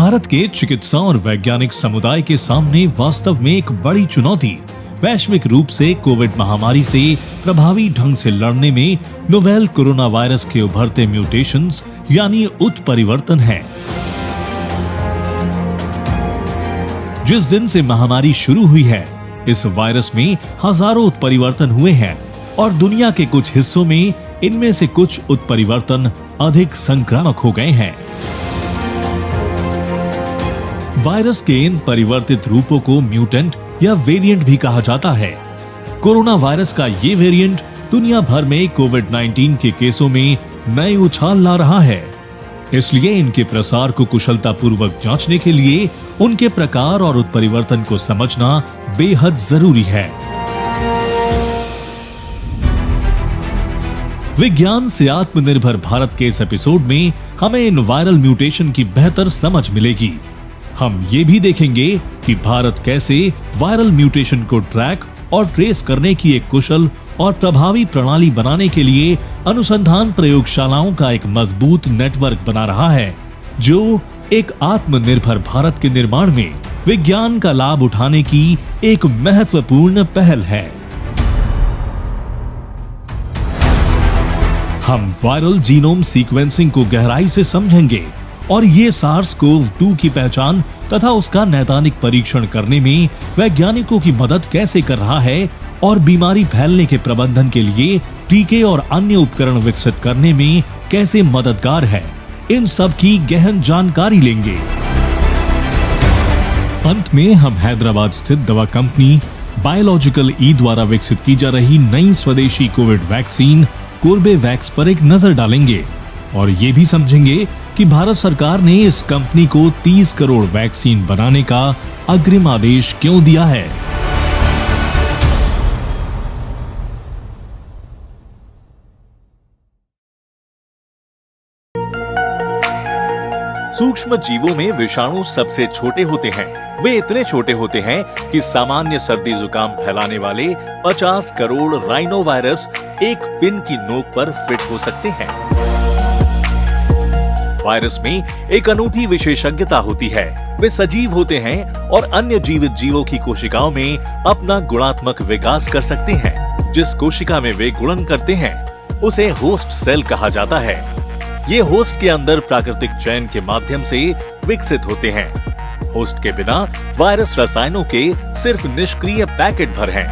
भारत के चिकित्सा और वैज्ञानिक समुदाय के सामने वास्तव में एक बड़ी चुनौती वैश्विक रूप से कोविड महामारी से प्रभावी ढंग से लड़ने में नोवेल कोरोना वायरस के उभरते म्यूटेशंस यानी उत्परिवर्तन है। जिस दिन से महामारी शुरू हुई है, इस वायरस में हजारों उत्परिवर्तन हुए हैं और दुनिया के कुछ हिस्सों में इनमें से कुछ उत्परिवर्तन अधिक संक्रामक हो गए हैं। वायरस के इन परिवर्तित रूपों को म्यूटेंट या वेरिएंट भी कहा जाता है। कोरोना वायरस का ये वेरिएंट दुनिया भर में कोविड-19 के केसों में नए उछाल ला रहा है। इसलिए इनके प्रसार को कुशलतापूर्वक जांचने के लिए उनके प्रकार और उत्परिवर्तन को समझना बेहद जरूरी है। विज्ञान से आत्मनिर्भर भारत के इस एपिसोड में हमें इन वायरल म्यूटेशन की बेहतर समझ मिलेगी। हम ये भी देखेंगे कि भारत कैसे वायरल म्यूटेशन को ट्रैक और ट्रेस करने की एक कुशल और प्रभावी प्रणाली बनाने के लिए अनुसंधान प्रयोगशालाओं का एक मजबूत नेटवर्क बना रहा है, जो एक आत्मनिर्भर भारत के निर्माण में विज्ञान का लाभ उठाने की एक महत्वपूर्ण पहल है। हम वायरल जीनोम सीक्वेंसिंग को गहराई से समझेंगे और ये SARS-CoV-2 की पहचान तथा उसका नैदानिक परीक्षण करने में वैज्ञानिकों की मदद कैसे कर रहा है और बीमारी फैलने के प्रबंधन के लिए टीके और अन्य उपकरण विकसित करने में कैसे मददगार है, इन सब की गहन जानकारी लेंगे। अंत में हम हैदराबाद स्थित दवा कंपनी बायोलॉजिकल ई द्वारा विकसित की जा रही नई स्वदेशी कोविड वैक्सीन कोर्बेवैक्स पर एक नजर डालेंगे और ये भी समझेंगे कि भारत सरकार ने इस कंपनी को 30 करोड़ वैक्सीन बनाने का अग्रिम आदेश क्यों दिया है। सूक्ष्म जीवों में विषाणु सबसे छोटे होते हैं। वे इतने छोटे होते हैं कि सामान्य सर्दी जुकाम फैलाने वाले 50 करोड़ राइनो वायरस एक पिन की नोक पर फिट हो सकते हैं। वायरस में एक अनूठी विशेषज्ञता होती है। वे सजीव होते हैं और अन्य जीवित जीवों की कोशिकाओं में अपना गुणात्मक विकास कर सकते हैं। जिस कोशिका में वे गुणन करते हैं उसे होस्ट सेल कहा जाता है। ये होस्ट के अंदर प्राकृतिक चयन के माध्यम से विकसित होते हैं। होस्ट के बिना वायरस रसायनों के सिर्फ निष्क्रिय पैकेट भर हैं।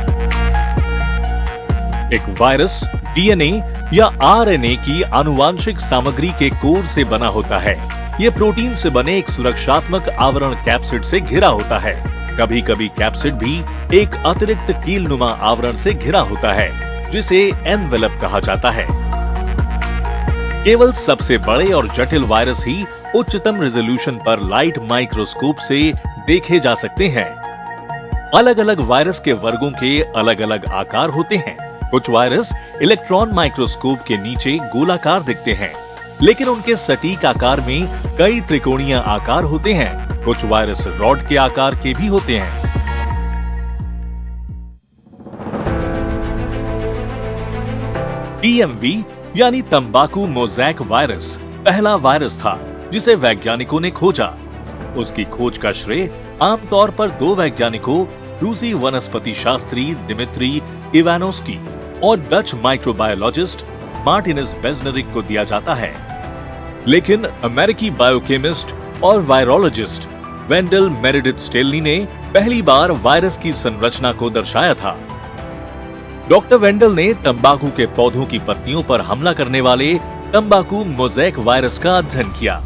एक वायरस डीएनए या आरएनए की आनुवांशिक सामग्री के कोर से बना होता है। ये प्रोटीन से बने एक सुरक्षात्मक आवरण कैप्सिड से घिरा होता है। कभी कभी कैप्सिड भी एक अतिरिक्त कीलनुमा आवरण से घिरा होता है, जिसे एनवेलप कहा जाता है। केवल सबसे बड़े और जटिल वायरस ही उच्चतम रेजोल्यूशन पर लाइट माइक्रोस्कोप से देखे जा सकते हैं। अलग अलग वायरस के वर्गों के अलग अलग आकार होते हैं। कुछ वायरस इलेक्ट्रॉन माइक्रोस्कोप के नीचे गोलाकार दिखते हैं, लेकिन उनके सटीक आकार में कई त्रिकोणीय आकार होते हैं। कुछ वायरस रॉड के आकार के भी होते हैं। TMV यानी तंबाकू मोज़ैक वायरस पहला वायरस था जिसे वैज्ञानिकों ने खोजा। उसकी खोज का श्रेय आमतौर पर दो वैज्ञानिकों, रूसी वनस्पति शास्त्री दिमित्री इवानोस्की और डच माइक्रोबायोलॉजिस्ट मार्टिनस बेज़नेरिक को दिया जाता है। लेकिन अमेरिकी बायोकेमिस्ट और वायरोलॉजिस्ट वेंडल मेरेडिथ स्टेलनी ने पहली बार वायरस की संरचना को दर्शाया था। डॉक्टर वेंडल ने तंबाकू के पौधों की पत्तियों पर हमला करने वाले तंबाकू मोज़ैक वायरस का अध्ययन किया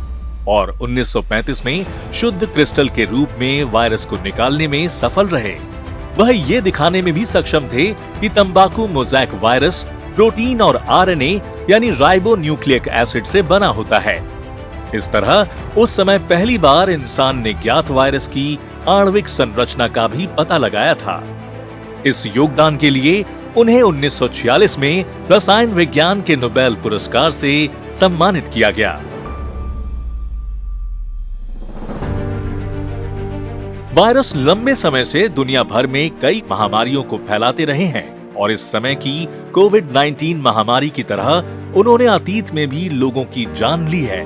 और 1935 में शुद्ध क्रिस्टल के रूप में वायरस को निकालने में सफल रहे। वह ये दिखाने में भी सक्षम थे कि तंबाकू मोज़ैक वायरस प्रोटीन और आरएनए यानी राइबो न्यूक्लिक एसिड से बना होता है। इस तरह उस समय पहली बार इंसान ने ज्ञात वायरस की आणविक संरचना का भी पता लगाया था। इस योगदान के लिए उन्हें 1946 में रसायन विज्ञान के नोबेल पुरस्कार से सम्मानित किया गया। वायरस लंबे समय से दुनिया भर में कई महामारियों को फैलाते रहे हैं और इस समय की कोविड-19 महामारी की तरह उन्होंने अतीत में भी लोगों की जान ली है।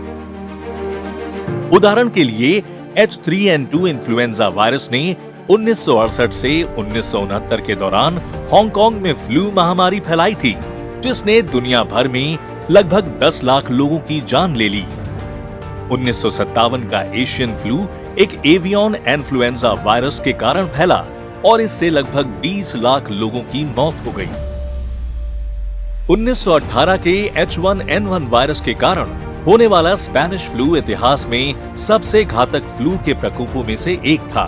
उदाहरण के लिए H3N2 इन्फ्लुएंजा वायरस ने 1968 से 1969 के दौरान हांगकांग में फ्लू महामारी फैलाई थी, जिसने दुनिया भर में लगभग 10 लाख लोगों की जान ले ली। 1957 का एशियन फ्लू एक एवियन इन्फ्लुएंजा वायरस के कारण फैला और इससे लगभग 20 लाख लोगों की मौत हो गई। 1918 के H1N1 वायरस के कारण होने वाला स्पेनिश फ्लू इतिहास में सबसे घातक फ्लू के प्रकोपों में से एक था।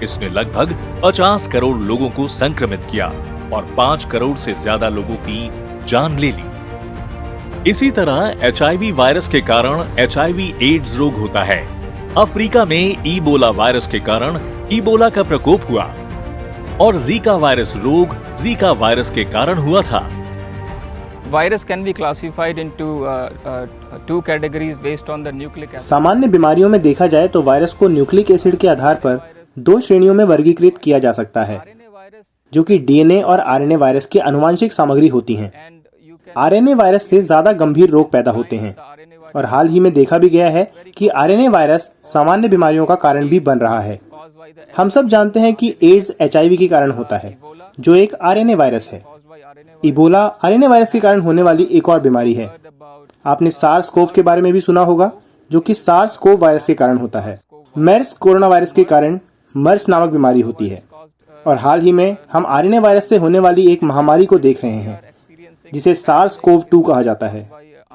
इसने लगभग 50 करोड़ लोगों को संक्रमित किया और 5 करोड़ से ज्यादा लोगों की जान ले ली। इसी तरह HIV वायरस के कारण HIV एड्स रोग होता है। अफ्रीका में इबोला वायरस के कारण इबोला का प्रकोप हुआ और जीका वायरस रोग जीका वायरस के कारण हुआ था। Virus can be classified into two categories based on the nucleic acid. सामान्य बीमारियों में देखा जाए तो वायरस को न्यूक्लिक एसिड के आधार पर 2 श्रेणियों में वर्गीकृत किया जा सकता है, जो कि डीएनए और आरएनए वायरस की आनुवांशिक सामग्री होती हैं। आरएनए वायरस से ज्यादा गंभीर रोग पैदा होते हैं और हाल ही में देखा भी गया है कि आरएनए वायरस सामान्य बीमारियों का कारण भी बन रहा है। हम सब जानते हैं कि एड्स HIV के कारण होता है, जो एक आरएनए वायरस है। इबोला आरएनए वायरस के कारण होने वाली एक और बीमारी है। आपने सार्स कोव के बारे में भी सुना होगा, जो कि सार्स कोव वायरस के कारण होता है। मेर्स कोरोना वायरस के कारण मर्स नामक बीमारी होती है और हाल ही में हम आरएनए वायरस से होने वाली एक महामारी को देख रहे हैं, जिसे सार्स कोव 2 कहा जाता है।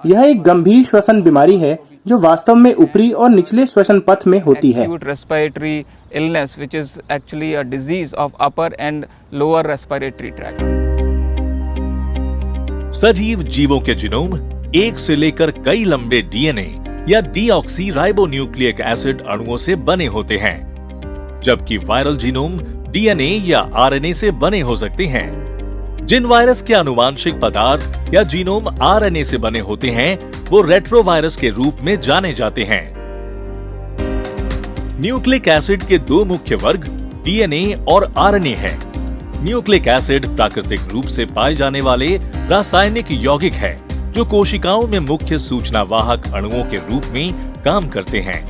यह एक गंभीर श्वसन बीमारी है जो वास्तव में ऊपरी और निचले श्वसन पथ में होती है। Respiratory illness, which is actually a disease of upper and lower respiratory tract. सजीव जीवों के जीनोम एक से लेकर कई लंबे डीएनए या डीऑक्सी राइबोन्यूक्लिक एसिड अणुओं से बने होते हैं, जबकि वायरल जीनोम डीएनए या आरएनए से बने हो सकते हैं। जिन वायरस के आनुवांशिक पदार्थ या जीनोम आरएनए से बने होते हैं, वो रेट्रोवायरस के रूप में जाने जाते हैं। न्यूक्लिक एसिड के 2 मुख्य वर्ग डीएनए और आरएनए हैं। न्यूक्लिक एसिड प्राकृतिक रूप से पाए जाने वाले रासायनिक यौगिक है, जो कोशिकाओं में मुख्य सूचना वाहक अणुओं के रूप में काम करते हैं।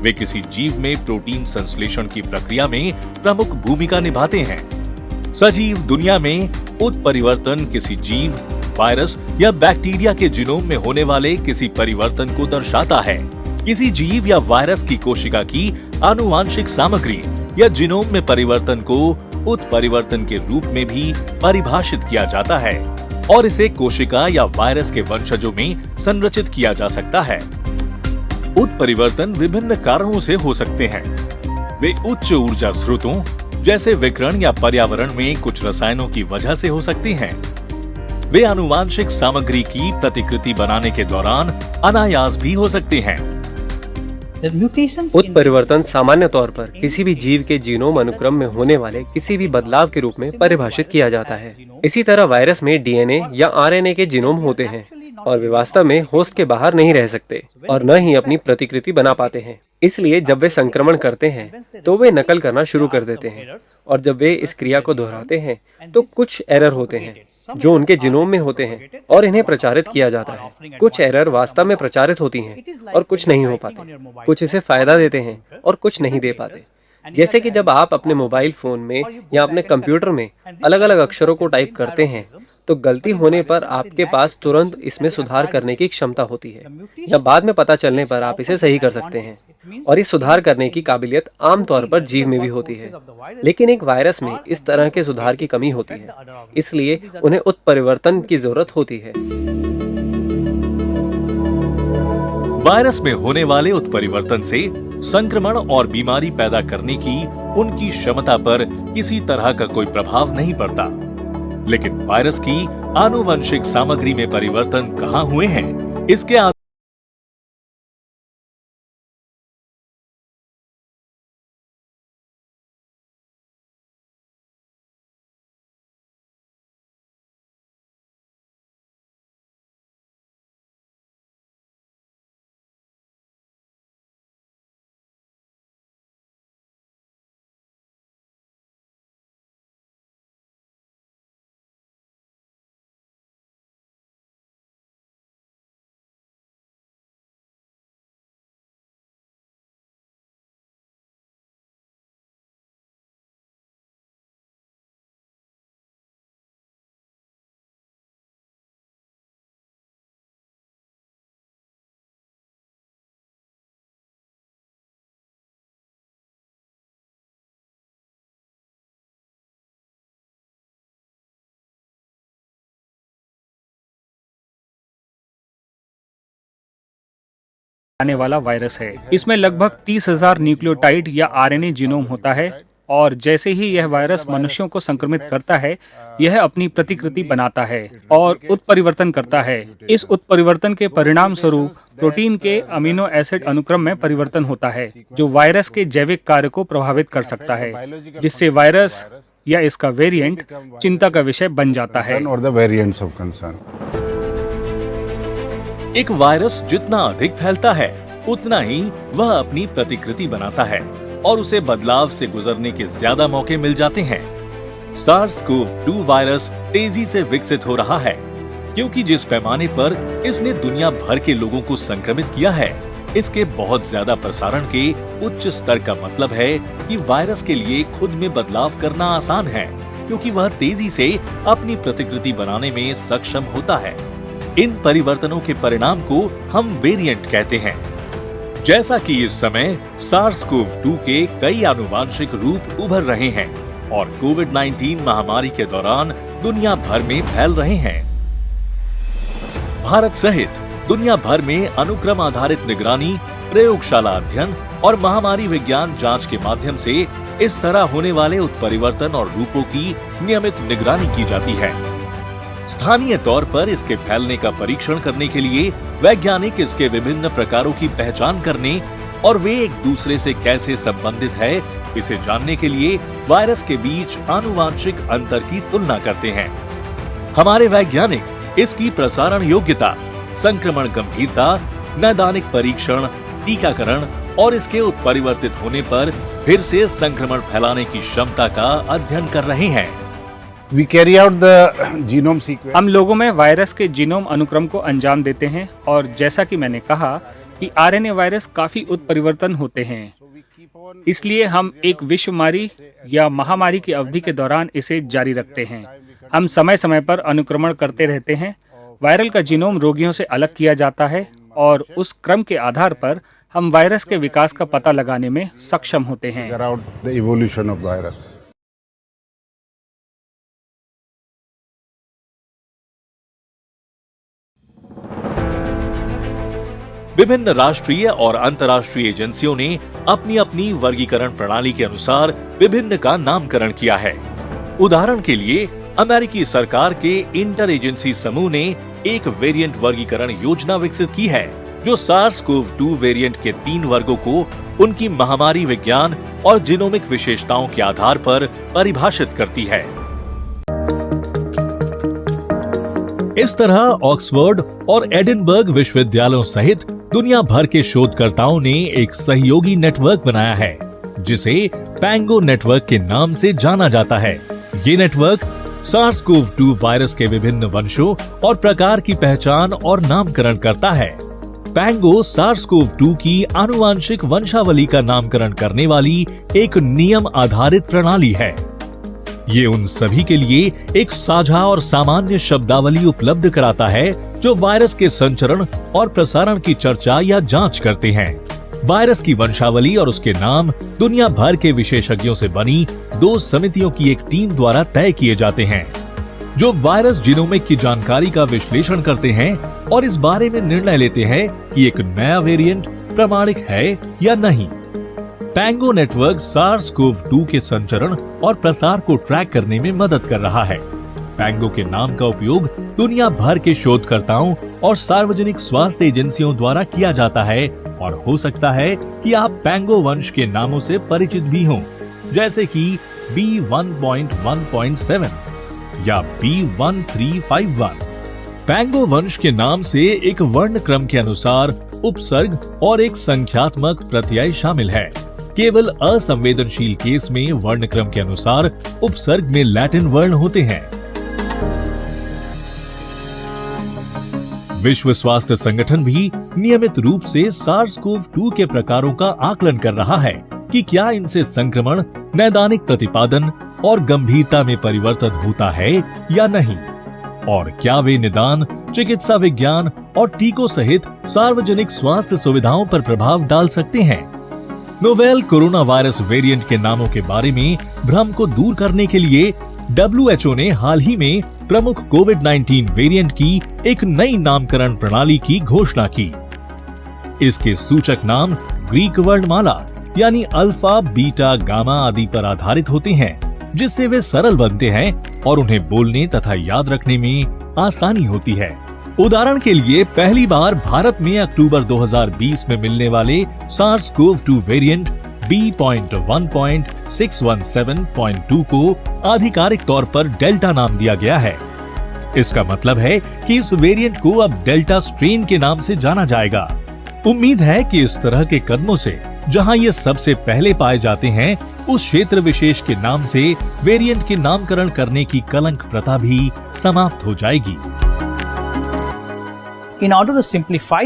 वे किसी जीव में प्रोटीन संश्लेषण की प्रक्रिया में प्रमुख भूमिका निभाते हैं। सजीव दुनिया में उत्परिवर्तन किसी जीव, वायरस या बैक्टीरिया के जीनोम में होने वाले किसी परिवर्तन को दर्शाता है। किसी जीव या वायरस की कोशिका की आनुवांशिक सामग्री या जीनोम में परिवर्तन को उत्परिवर्तन के रूप में भी परिभाषित किया जाता है और इसे कोशिका या वायरस के वंशजों में संरचित किया जा सकता है। उत्परिवर्तन विभिन्न कारणों से हो सकते हैं। वे उच्च ऊर्जा स्रोतों जैसे विकिरण या पर्यावरण में कुछ रसायनों की वजह से हो सकती हैं। वे आनुवांशिक सामग्री की प्रतिकृति बनाने के दौरान अनायास भी हो सकते हैं। उत्परिवर्तन सामान्य तौर पर किसी भी जीव के जीनोम अनुक्रम में होने वाले किसी भी बदलाव के रूप में परिभाषित किया जाता है। इसी तरह वायरस में डीएनए या आरएनए के जीनोम होते हैं और वे वास्तव में होस्ट के बाहर नहीं रह सकते और न ही अपनी प्रतिकृति बना पाते हैं। इसलिए जब वे संक्रमण करते हैं तो वे नकल करना शुरू कर देते हैं और जब वे इस क्रिया को दोहराते हैं तो कुछ एरर होते हैं जो उनके जीनोम में होते हैं और इन्हें प्रचारित किया जाता है। कुछ एरर वास्तव में प्रचारित होती हैं और कुछ नहीं हो पाते। कुछ इसे फायदा देते हैं और कुछ नहीं दे पाते। जैसे कि जब आप अपने मोबाइल फोन में या अपने कंप्यूटर में अलग अलग अक्षरों को टाइप करते हैं तो गलती होने पर आपके पास तुरंत इसमें सुधार करने की क्षमता होती है या बाद में पता चलने पर आप इसे सही कर सकते हैं और इस सुधार करने की काबिलियत आमतौर पर जीव में भी होती है। लेकिन एक वायरस में इस तरह के सुधार की कमी होती है, इसलिए उन्हें उत्परिवर्तन की जरूरत होती है। वायरस में होने वाले उत्परिवर्तन से संक्रमण और बीमारी पैदा करने की उनकी क्षमता पर किसी तरह का कोई प्रभाव नहीं पड़ता। लेकिन वायरस की आनुवंशिक सामग्री में परिवर्तन कहाँ हुए हैं, इसके आने वाला वायरस है। इसमें लगभग 30,000 न्यूक्लियोटाइड या आरएनए जीनोम होता है और जैसे ही यह वायरस मनुष्यों को संक्रमित करता है, यह अपनी प्रतिकृति बनाता है और उत्परिवर्तन करता है। इस उत्परिवर्तन के परिणाम स्वरूप प्रोटीन के अमीनो एसिड अनुक्रम में परिवर्तन होता है, जो वायरस के जैविक कार्य को प्रभावित कर सकता है, जिससे वायरस या इसका वेरिएंट चिंता का विषय बन जाता है। एक वायरस जितना अधिक फैलता है, उतना ही वह अपनी प्रतिकृति बनाता है और उसे बदलाव से गुजरने के ज्यादा मौके मिल जाते हैं। SARS-CoV-2 वायरस तेजी से विकसित हो रहा है, क्योंकि जिस पैमाने पर इसने दुनिया भर के लोगों को संक्रमित किया है, इसके बहुत ज्यादा प्रसारण के उच्च स्तर का मतलब है कि वायरस के लिए खुद में बदलाव करना आसान है, क्योंकि वह तेजी से अपनी प्रतिकृति बनाने में सक्षम होता है। इन परिवर्तनों के परिणाम को हम वेरिएंट कहते हैं। जैसा कि इस समय SARS-CoV-2 के कई आनुवांशिक रूप उभर रहे हैं और कोविड-19 महामारी के दौरान दुनिया भर में फैल रहे हैं। भारत सहित दुनिया भर में अनुक्रम आधारित निगरानी, प्रयोगशाला अध्ययन और महामारी विज्ञान जांच के माध्यम से इस तरह होने वाले उत्परिवर्तन और रूपों की नियमित निगरानी की जाती है। स्थानीय तौर पर इसके फैलने का परीक्षण करने के लिए वैज्ञानिक इसके विभिन्न प्रकारों की पहचान करने और वे एक दूसरे से कैसे संबंधित है, इसे जानने के लिए वायरस के बीच आनुवांशिक अंतर की तुलना करते हैं। हमारे वैज्ञानिक इसकी प्रसारण योग्यता, संक्रमण गंभीरता, नैदानिक परीक्षण, टीकाकरण और इसके उत्परिवर्तित होने पर फिर से संक्रमण फैलाने की क्षमता का अध्ययन कर रहे हैं। We carry out the genome sequence. हम लोगों में वायरस के जीनोम अनुक्रम को अंजाम देते हैं और जैसा कि मैंने कहा कि आरएनए वायरस काफी उत्परिवर्तन होते हैं, इसलिए हम एक विश्वमारी या महामारी की अवधि के दौरान इसे जारी रखते हैं। हम समय समय पर अनुक्रमण करते रहते हैं। वायरल का जीनोम रोगियों से अलग किया जाता है और उस क्रम के आधार पर हम वायरस के विकास का पता लगाने में सक्षम होते हैं। Figure out the evolution of virus. विभिन्न राष्ट्रीय और अंतर्राष्ट्रीय एजेंसियों ने अपनी अपनी वर्गीकरण प्रणाली के अनुसार विभिन्न का नामकरण किया है। उदाहरण के लिए अमेरिकी सरकार के इंटर एजेंसी समूह ने एक वेरिएंट वर्गीकरण योजना विकसित की है, जो SARS-CoV-2 वेरिएंट के 3 वर्गों को उनकी महामारी विज्ञान और जीनोमिक विशेषताओं के आधार पर परिभाषित करती है। इस तरह ऑक्सफोर्ड और एडिनबर्ग विश्वविद्यालयों सहित दुनिया भर के शोधकर्ताओं ने एक सहयोगी नेटवर्क बनाया है, जिसे पैंगो नेटवर्क के नाम से जाना जाता है। ये नेटवर्क SARS-CoV-2 वायरस के विभिन्न वंशों और प्रकार की पहचान और नामकरण करता है। पैंगो SARS-CoV-2 की आनुवांशिक वंशावली का नामकरण करने वाली एक नियम आधारित प्रणाली है। ये उन सभी के लिए एक साझा और सामान्य शब्दावली उपलब्ध कराता है, जो वायरस के संचरण और प्रसारण की चर्चा या जांच करते हैं। वायरस की वंशावली और उसके नाम दुनिया भर के विशेषज्ञों से बनी 2 समितियों की एक टीम द्वारा तय किए जाते हैं, जो वायरस जीनोमिक की जानकारी का विश्लेषण करते हैं और इस बारे में निर्णय लेते हैं कि एक नया वेरिएंट प्रामाणिक है या नहीं। पैंगो नेटवर्क SARS-CoV-2 के संचरण और प्रसार को ट्रैक करने में मदद कर रहा है। पैंगो के नाम का उपयोग दुनिया भर के शोधकर्ताओं और सार्वजनिक स्वास्थ्य एजेंसियों द्वारा किया जाता है और हो सकता है कि आप पैंगो वंश के नामों से परिचित भी हों, जैसे कि B1.1.7 या B1351। पैंगो वंश के नाम से एक वर्ण क्रम के अनुसार उपसर्ग और एक संख्यात्मक प्रत्यय शामिल है। केवल असंवेदनशील केस में वर्ण क्रम के अनुसार उपसर्ग में लैटिन वर्ण होते हैं। विश्व स्वास्थ्य संगठन भी नियमित रूप से SARS-CoV-2 के प्रकारों का आकलन कर रहा है कि क्या इनसे संक्रमण, नैदानिक प्रतिपादन और गंभीरता में परिवर्तन होता है या नहीं, और क्या वे निदान, चिकित्सा विज्ञान और टीकों सहित सार्वजनिक स्वास्थ्य सुविधाओं पर प्रभाव डाल सकते हैं। नोवेल कोरोना वायरस वेरिएंट के नामों के बारे में भ्रम को दूर करने के लिए WHO ने हाल ही में प्रमुख कोविड-19 वेरिएंट की एक नई नामकरण प्रणाली की घोषणा की। इसके सूचक नाम ग्रीक वर्णमाला यानी अल्फा, बीटा, गामा आदि पर आधारित होते हैं, जिससे वे सरल बनते हैं और उन्हें बोलने तथा याद रखने में आसानी होती है। उदाहरण के लिए पहली बार भारत में अक्टूबर 2020 में मिलने वाले SARS-CoV-2 वेरिएंट B.1.617.2 को आधिकारिक तौर पर डेल्टा नाम दिया गया है। इसका मतलब है कि इस वेरिएंट को अब डेल्टा स्ट्रेन के नाम से जाना जाएगा। उम्मीद है कि इस तरह के कदमों से जहां ये सबसे पहले पाए जाते हैं, उस क्षेत्र विशेष के नाम से वेरिएंट के नामकरण करने की कलंक प्रथा भी समाप्त हो जाएगी।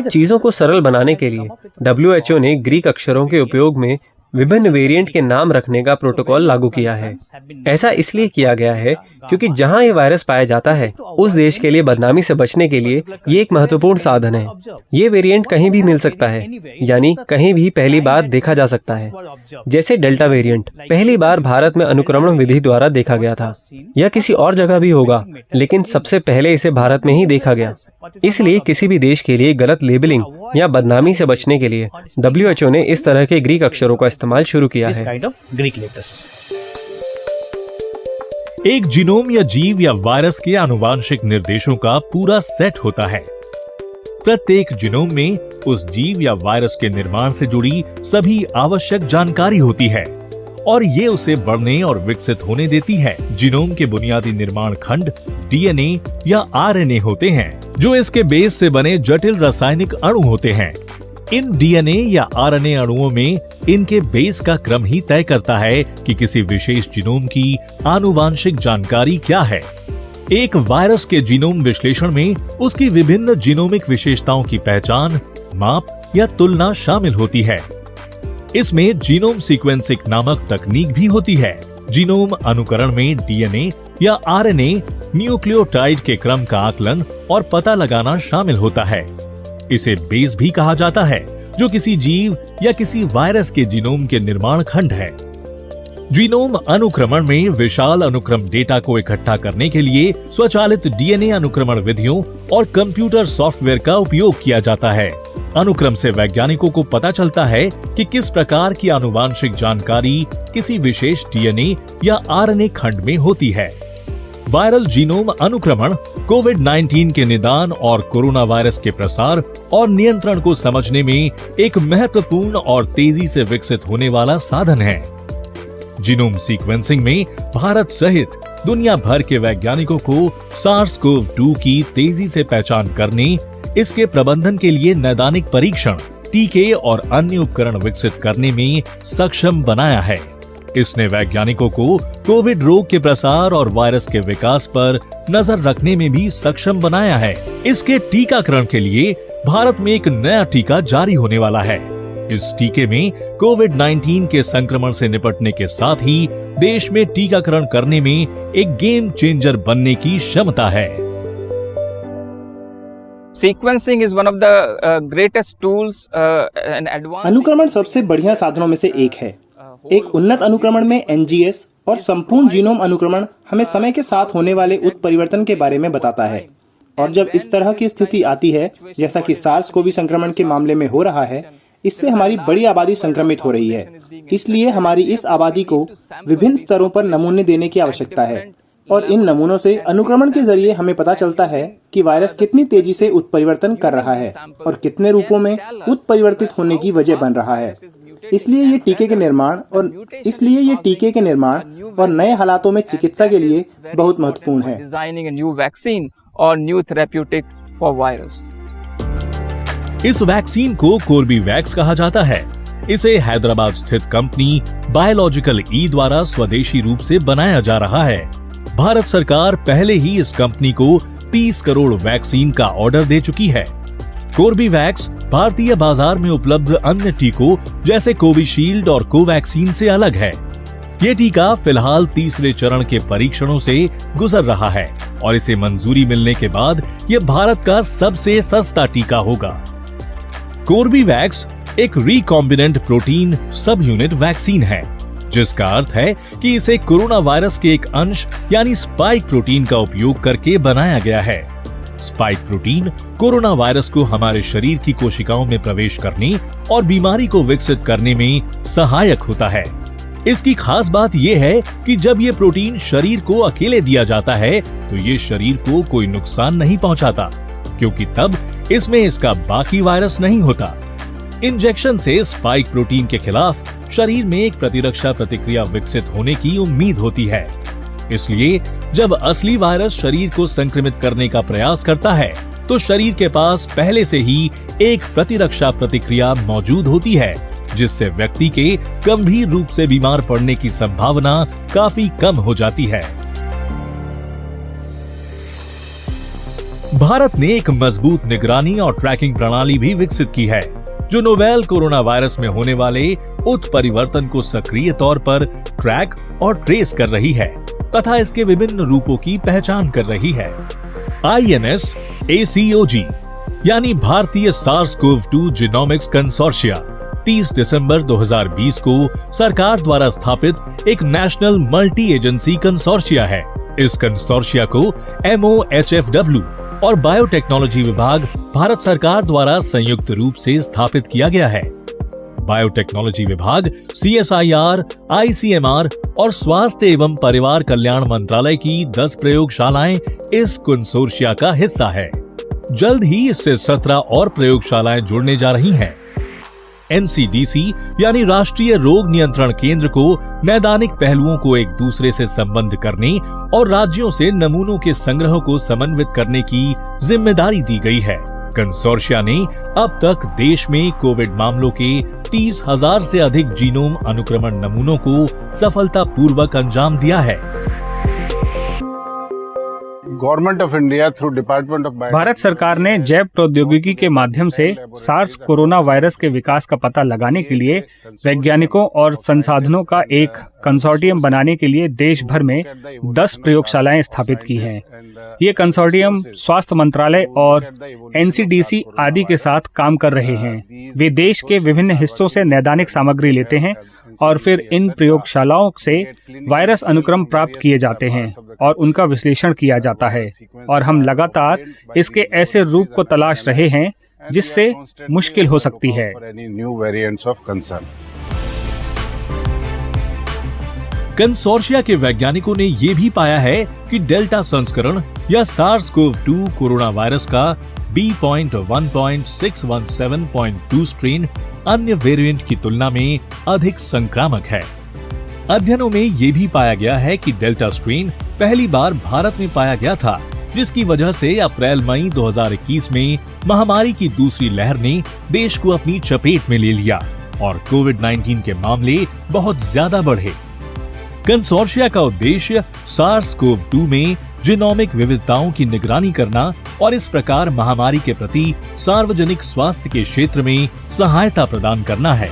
चीजों को सरल बनाने के लिए WHO ने ग्रीक अक्षरों के उपयोग में विभिन्न वेरिएंट के नाम रखने का प्रोटोकॉल लागू किया है। ऐसा इसलिए किया गया है क्योंकि जहां ये वायरस पाया जाता है, उस देश के लिए बदनामी से बचने के लिए ये एक महत्वपूर्ण साधन है। ये वेरिएंट कहीं भी मिल सकता है, यानी कहीं भी पहली बार देखा जा सकता है। जैसे डेल्टा वेरिएंट पहली बार भारत में अनुक्रमण विधि द्वारा देखा गया था। यह किसी और जगह भी होगा, लेकिन सबसे पहले इसे भारत में ही देखा गया। इसलिए किसी भी देश के लिए गलत लेबलिंग या बदनामी से बचने के लिए WHO ने इस तरह के ग्रीक अक्षरों का इस्तेमाल शुरू किया है। एक जीनोम या जीव या वायरस के आनुवांशिक निर्देशों का पूरा सेट होता है। प्रत्येक जीनोम में उस जीव या वायरस के निर्माण से जुड़ी सभी आवश्यक जानकारी होती है और ये उसे बढ़ने और विकसित होने देती है। जीनोम के बुनियादी निर्माण खंड DNA या RNA होते हैं, जो इसके बेस से बने जटिल रासायनिक अणु होते हैं। इन DNA या RNA अणुओं में इनके बेस का क्रम ही तय करता है कि किसी विशेष जीनोम की आनुवांशिक जानकारी क्या है। एक वायरस के जीनोम विश्लेषण में उसकी विभिन्न जीनोमिक विशेषताओं की पहचान, माप या तुलना शामिल होती है। इसमें जीनोम सीक्वेंसिंग नामक तकनीक भी होती है। जीनोम अनुकरण में DNA या RNA न्यूक्लियोटाइड के क्रम का आकलन और पता लगाना शामिल होता है। इसे बेस भी कहा जाता है, जो किसी जीव या किसी वायरस के जीनोम के निर्माण खंड है। जीनोम अनुक्रमण में विशाल अनुक्रम डेटा को इकट्ठा करने के लिए स्वचालित DNA अनुक्रमण विधियों और कंप्यूटर सॉफ्टवेयर का उपयोग किया जाता है। अनुक्रम से वैज्ञानिकों को पता चलता है कि किस प्रकार की आनुवांशिक जानकारी किसी विशेष DNA या RNA खंड में होती है। वायरल जीनोम अनुक्रमण कोविड-19 के निदान और कोरोना वायरस के प्रसार और नियंत्रण को समझने में एक महत्वपूर्ण और तेजी से विकसित होने वाला साधन है। जीनोम सीक्वेंसिंग में भारत सहित दुनिया भर के वैज्ञानिकों को SARS-CoV-2 की तेजी से पहचान करने, इसके प्रबंधन के लिए नैदानिक परीक्षण, टीके और अन्य उपकरण विकसित करने में सक्षम बनाया है। इसने वैज्ञानिकों को कोविड रोग के प्रसार और वायरस के विकास पर नजर रखने में भी सक्षम बनाया है। इसके टीकाकरण के लिए भारत में एक नया टीका जारी होने वाला है। इस टीके में कोविड-19 के संक्रमण से निपटने के साथ ही देश में टीकाकरण करने में एक गेम चेंजर बनने की क्षमता है। Sequencing is one of the greatest tools and advanced. अनुक्रमण सबसे बढ़िया साधनों में से एक है। एक उन्नत अनुक्रमण में NGS और संपूर्ण जीनोम अनुक्रमण हमें समय के साथ होने वाले उत्परिवर्तन के बारे में बताता है। और जब इस तरह की स्थिति आती है, जैसा कि SARS-CoV संक्रमण के मामले में हो रहा है, इससे हमारी बड़ी आबादी संक्रमित हो रही है। इसलिए हमारी इस आबादी को विभिन्न स्तरों पर नमूने देने की आवश्यकता है और इन नमूनों से अनुक्रमण के जरिए हमें पता चलता है कि वायरस कितनी तेजी से उत्परिवर्तन कर रहा है और कितने रूपों में उत्परिवर्तित होने की वजह बन रहा है। इसलिए ये टीके के निर्माण और नए हालातों में चिकित्सा के लिए बहुत महत्वपूर्ण है। Designing a new vaccine or new therapeutic for virus. इस वैक्सीन को कोर्बीवैक्स कहा जाता है। इसे हैदराबाद स्थित कंपनी बायोलॉजिकल ई द्वारा स्वदेशी रूप से बनाया जा रहा है। भारत सरकार पहले ही इस कंपनी को 30 करोड़ वैक्सीन का ऑर्डर दे चुकी है। कोर्बीवैक्स भारतीय बाजार में उपलब्ध अन्य टीकों जैसे कोविशील्ड और कोवैक्सीन से अलग है। ये टीका फिलहाल तीसरे चरण के परीक्षणों से गुजर रहा है और इसे मंजूरी मिलने के बाद ये भारत का सबसे सस्ता टीका होगा। कोर्बीवैक्स एक रिकॉम्बिनेंट प्रोटीन सब यूनिट वैक्सीन है, जिसका अर्थ है कि इसे कोरोना वायरस के एक अंश यानी स्पाइक प्रोटीन का उपयोग करके बनाया गया है। स्पाइक प्रोटीन कोरोना वायरस को हमारे शरीर की कोशिकाओं में प्रवेश करने और बीमारी को विकसित करने में सहायक होता है। इसकी खास बात यह है कि जब ये प्रोटीन शरीर को अकेले दिया जाता है तो ये शरीर को कोई नुकसान नहीं पहुंचाता, क्योंकि तब इसमें इसका बाकी वायरस नहीं होता। इंजेक्शन से स्पाइक प्रोटीन के खिलाफ शरीर में एक प्रतिरक्षा प्रतिक्रिया विकसित होने की उम्मीद होती है। इसलिए जब असली वायरस शरीर को संक्रमित करने का प्रयास करता है तो शरीर के पास पहले से ही एक प्रतिरक्षा प्रतिक्रिया मौजूद होती है, जिससे व्यक्ति के गंभीर रूप से बीमार पड़ने की संभावना काफी कम हो जाती है। भारत ने एक मजबूत निगरानी और ट्रैकिंग प्रणाली भी विकसित की है, जो नोवेल कोरोना वायरस में होने वाले उत्परिवर्तन को सक्रिय तौर पर ट्रैक और ट्रेस कर रही है तथा इसके विभिन्न रूपों की पहचान कर रही है। INS-ACOG यानी भारतीय SARS-CoV-2 जीनोमिक्स कंसोर्शिया 30 दिसंबर 2020 को सरकार द्वारा स्थापित एक नेशनल मल्टी एजेंसी कंसोर्शिया है। इस कंसोर्शिया को MOHFW और बायोटेक्नोलॉजी विभाग भारत सरकार द्वारा संयुक्त रूप से स्थापित किया गया है। बायोटेक्नोलॉजी विभाग CSIR, ICMR और स्वास्थ्य एवं परिवार कल्याण मंत्रालय की 10 प्रयोगशालाएं इस कंसोर्शिया का हिस्सा है। जल्द ही इससे 17 और प्रयोगशालाएं जुड़ने जा रही हैं। NCDC यानी राष्ट्रीय रोग नियंत्रण केंद्र को नैदानिक पहलुओं को एक दूसरे से संबंध करने और राज्यों से नमूनों के संग्रह को समन्वित करने की जिम्मेदारी दी गई है। कंसोर्शिया ने अब तक देश में कोविड मामलों के 30,000 से अधिक जीनोम अनुक्रमण नमूनों को सफलतापूर्वक अंजाम दिया है। Government of India through department of Bharat सरकार ने जैव प्रौद्योगिकी के माध्यम से सार्स कोरोना वायरस के विकास का पता लगाने के लिए वैज्ञानिकों और संसाधनों का एक कंसोर्टियम बनाने के लिए देश भर में 10 प्रयोगशालाएं स्थापित की हैं। ये कंसोर्टियम स्वास्थ्य मंत्रालय और NCDC आदि के साथ काम कर रहे हैं। वे देश के विभिन्न हिस्सों से नैदानिक सामग्री लेते हैं और फिर इन प्रयोगशालाओं से वायरस अनुक्रम प्राप्त किए जाते हैं और उनका विश्लेषण किया जाता है, और हम लगातार इसके ऐसे रूप को तलाश रहे हैं जिससे मुश्किल हो सकती है। कंसोर्शिया के वैज्ञानिकों ने ये भी पाया है कि डेल्टा संस्करण या SARS-CoV-2 कोरोना वायरस का B.1.617.2 स्ट्रेन अन्य वेरिएंट की तुलना में अधिक संक्रामक है। अध्ययनों में ये भी पाया गया है कि डेल्टा स्ट्रेन पहली बार भारत में पाया गया था, जिसकी वजह से अप्रैल-मई 2021 में महामारी की दूसरी लहर ने देश को अपनी चपेट में ले लिया और कोविड-19 के मामले बहुत ज्यादा बढ़े। कंसोर्शिया का उद्देश्य SARS-CoV-2 में जीनोमिक विविधताओं की निगरानी करना और इस प्रकार महामारी के प्रति सार्वजनिक स्वास्थ्य के क्षेत्र में सहायता प्रदान करना है।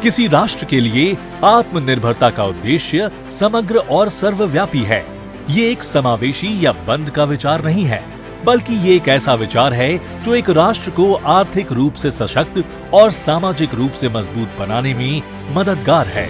किसी राष्ट्र के लिए आत्मनिर्भरता का उद्देश्य समग्र और सर्वव्यापी है। ये एक समावेशी या बंद का विचार नहीं है, बल्कि ये एक ऐसा विचार है जो एक राष्ट्र को आर्थिक रूप से सशक्त और सामाजिक रूप से मजबूत बनाने में मददगार है।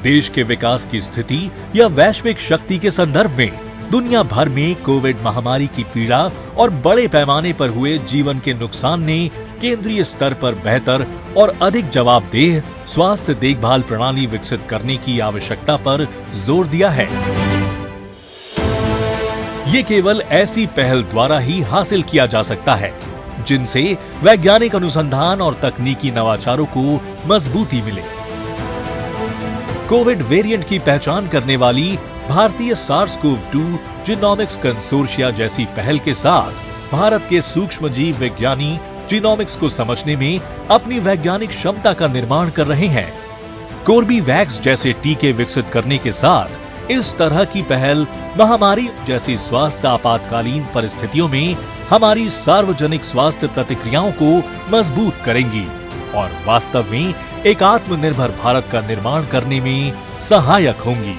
देश के विकास की स्थिति या वैश्विक शक्ति के संदर्भ में दुनिया भर में कोविड महामारी की पीड़ा और बड़े पैमाने पर हुए जीवन के नुकसान ने केंद्रीय स्तर पर बेहतर और अधिक जवाबदेह स्वास्थ्य देखभाल प्रणाली विकसित करने की आवश्यकता पर जोर दिया है। ये केवल ऐसी पहल द्वारा ही हासिल किया जा सकता है जिनसे वैज्ञानिक अनुसंधान और तकनीकी नवाचारों को मजबूती मिले। कोविड वेरिएंट की पहचान करने वाली भारतीय SARS-CoV-2 जीनोमिक्स कंसोर्शिया जैसी पहल के साथ भारत के सूक्ष्मजीव विज्ञानी जीनोमिक्स को समझने में अपनी वैज्ञानिक क्षमता का निर्माण कर रहे हैं। कोर्बीवैक्स जैसे टीके विकसित करने के साथ इस तरह की पहल महामारी जैसी स्वास्थ्य आपातकालीन परिस्थितियों में हमारी सार्वजनिक स्वास्थ्य प्रतिक्रियाओं को मजबूत करेंगी और वास्तव में एक आत्मनिर्भर भारत का निर्माण करने में सहायक होंगी।